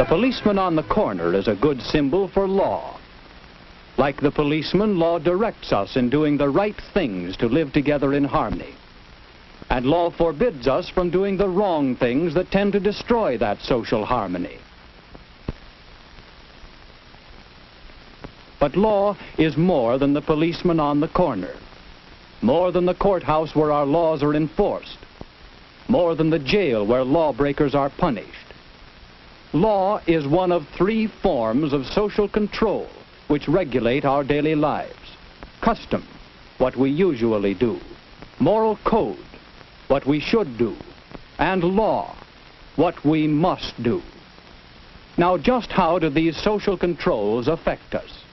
The policeman on the corner is a good symbol for law. Like the policeman, law directs us in doing the right things to live together in harmony. And law forbids us from doing the wrong things that tend to destroy that social harmony. But law is more than the policeman on the corner, more than the courthouse where our laws are enforced, more than the jail where lawbreakers are punished. Law is one of three forms of social control which regulate our daily lives. Custom, what we usually do. Moral code, what we should do. And law, what we must do. Now, just how do these social controls affect us?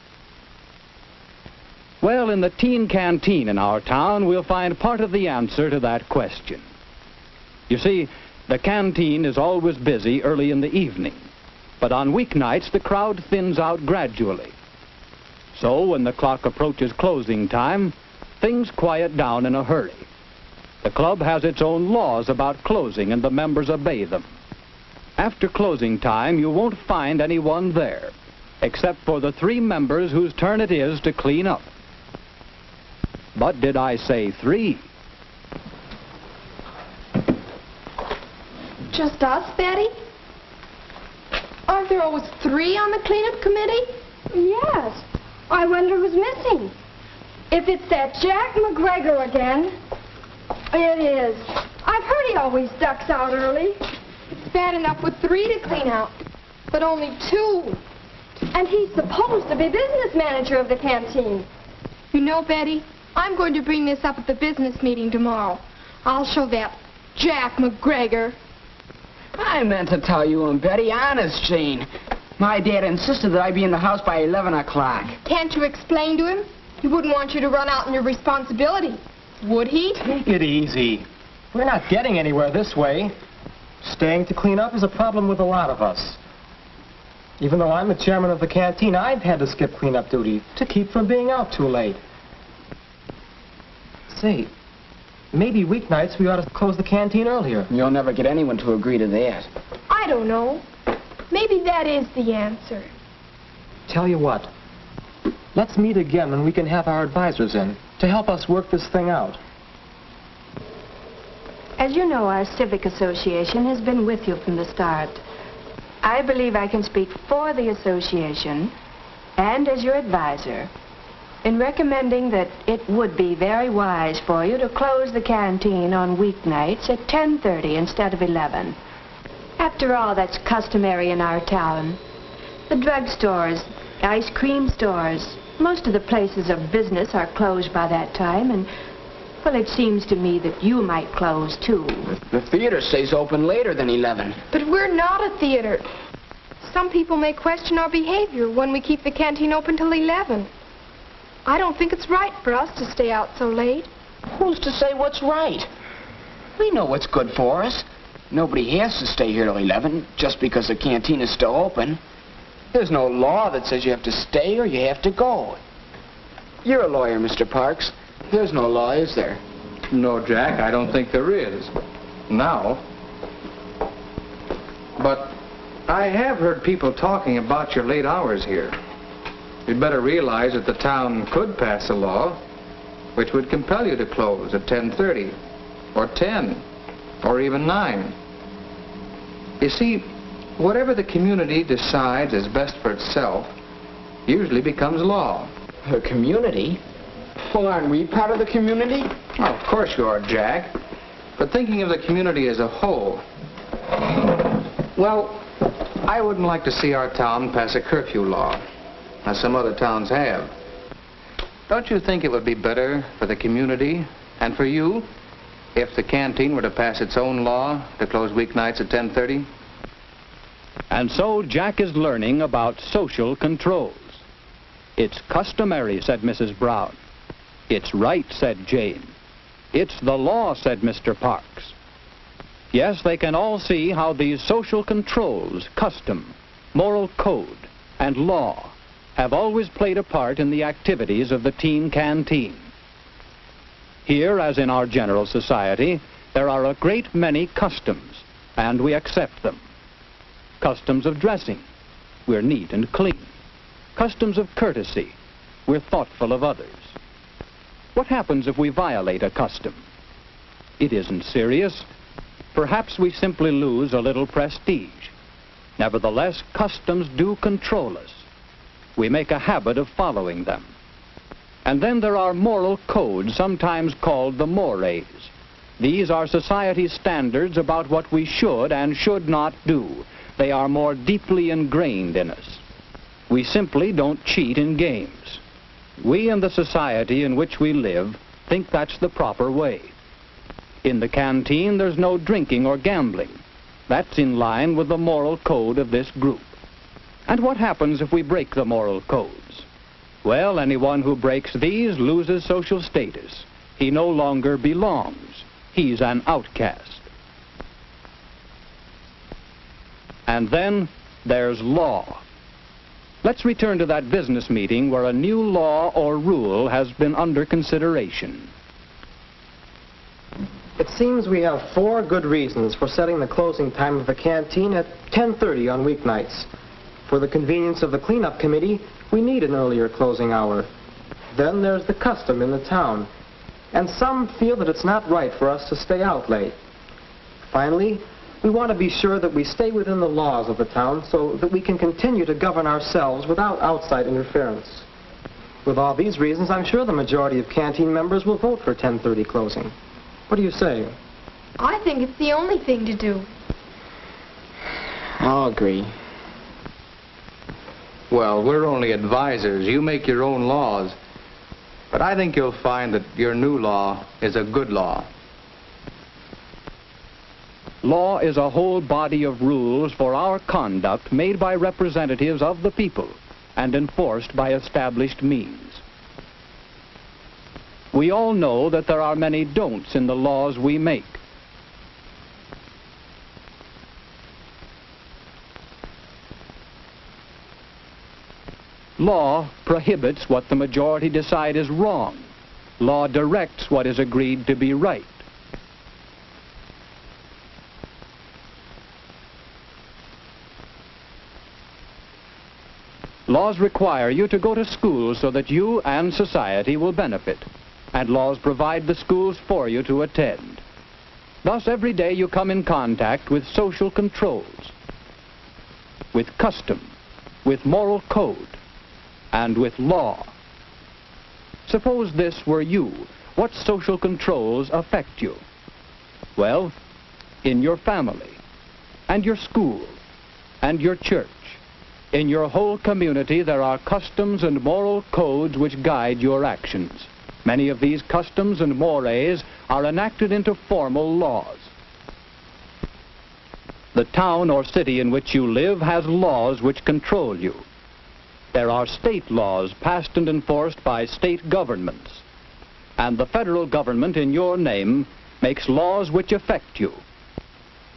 Well, in the teen canteen in our town, we'll find part of the answer to that question. You see, the canteen is always busy early in the evening, but on weeknights the crowd thins out gradually. So when the clock approaches closing time, things quiet down in a hurry. The club has its own laws about closing, and the members obey them. After closing time, you won't find anyone there, except for the three members whose turn it is to clean up. But did I say three? Just us, Betty? Aren't there always three on the cleanup committee? Yes. I wonder who's missing. If it's that Jack McGregor again. It is. I've heard he always ducks out early. It's bad enough with three to clean out, but only two. And he's supposed to be business manager of the canteen. You know, Betty, I'm going to bring this up at the business meeting tomorrow. I'll show that Jack McGregor. I meant to tell you, Betty, honest, Jane. My dad insisted that I be in the house by 11 o'clock. Can't you explain to him? He wouldn't want you to run out on your responsibility, would he? Take it easy. We're not getting anywhere this way. Staying to clean up is a problem with a lot of us. Even though I'm the chairman of the canteen, I've had to skip cleanup duty to keep from being out too late. Say, maybe weeknights we ought to close the canteen earlier. You'll never get anyone to agree to that. I don't know. Maybe that is the answer. Tell you what, let's meet again when we can have our advisors in to help us work this thing out. As you know, our civic association has been with you from the start. I believe I can speak for the association and as your advisor in recommending that it would be very wise for you to close the canteen on weeknights at 10:30 instead of 11. After all, that's customary in our town. The drugstores, ice cream stores, most of the places of business are closed by that time, and, well, it seems to me that you might close, too. The theater stays open later than 11. But we're not a theater. Some people may question our behavior when we keep the canteen open till 11. I don't think it's right for us to stay out so late. Who's to say what's right? We know what's good for us. Nobody has to stay here till 11 just because the canteen is still open. There's no law that says you have to stay or you have to go. You're a lawyer, Mr. Parks. There's no law, is there? No, Jack, I don't think there is. Now. But I have heard people talking about your late hours here. You'd better realize that the town could pass a law which would compel you to close at 10:30 or 10 or even 9. You see, whatever the community decides is best for itself usually becomes law. The community? Well, aren't we part of the community? Well, of course you are, Jack. But thinking of the community as a whole, well, I wouldn't like to see our town pass a curfew law, as some other towns have. Don't you think it would be better for the community and for you if the canteen were to pass its own law to close weeknights at 10:30? And so Jack is learning about social controls. It's customary, said Mrs. Brown. It's right, said Jane. It's the law, said Mr. Parks. Yes, they can all see how these social controls, custom, moral code, and law have always played a part in the activities of the teen canteen. Here, as in our general society, there are a great many customs, and we accept them. Customs of dressing. We're neat and clean. Customs of courtesy. We're thoughtful of others. What happens if we violate a custom? It isn't serious. Perhaps we simply lose a little prestige. Nevertheless, customs do control us. We make a habit of following them. And then there are moral codes, sometimes called the mores. These are society's standards about what we should and should not do. They are more deeply ingrained in us. We simply don't cheat in games. We and the society in which we live think that's the proper way. In the canteen, there's no drinking or gambling. That's in line with the moral code of this group. And what happens if we break the moral codes? Well, anyone who breaks these loses social status. He no longer belongs. He's an outcast. And then there's law. Let's return to that business meeting where a new law or rule has been under consideration. It seems we have 4 good reasons for setting the closing time of the canteen at 10:30 on weeknights. For the convenience of the cleanup committee, we need an earlier closing hour. Then there's the custom in the town. And some feel that it's not right for us to stay out late. Finally, we want to be sure that we stay within the laws of the town so that we can continue to govern ourselves without outside interference. With all these reasons, I'm sure the majority of canteen members will vote for 10:30 closing. What do you say? I think it's the only thing to do. I'll agree. Well, we're only advisors. You make your own laws. But I think you'll find that your new law is a good law. Law is a whole body of rules for our conduct made by representatives of the people and enforced by established means. We all know that there are many don'ts in the laws we make. Law prohibits what the majority decide is wrong. Law directs what is agreed to be right. Laws require you to go to school so that you and society will benefit, and laws provide the schools for you to attend. Thus, every day you come in contact with social controls, with custom, with moral code, and with law. Suppose this were you. What social controls affect you? Well, in your family, and your school, and your church. In your whole community, there are customs and moral codes which guide your actions. Many of these customs and mores are enacted into formal laws. The town or city in which you live has laws which control you. There are state laws passed and enforced by state governments. And the federal government in your name makes laws which affect you.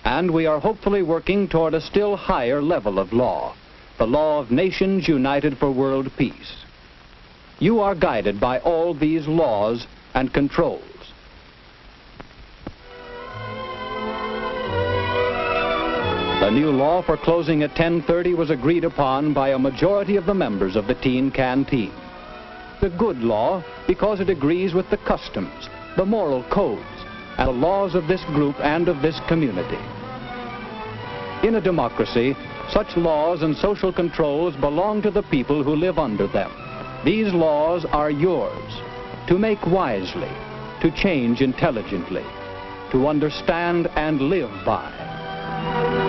And we are hopefully working toward a still higher level of law, the law of nations united for world peace. You are guided by all these laws and controls. The new law for closing at 10:30 was agreed upon by a majority of the members of the teen canteen. The good law because it agrees with the customs, the moral codes, and the laws of this group and of this community. In a democracy, such laws and social controls belong to the people who live under them. These laws are yours, to make wisely, to change intelligently, to understand and live by.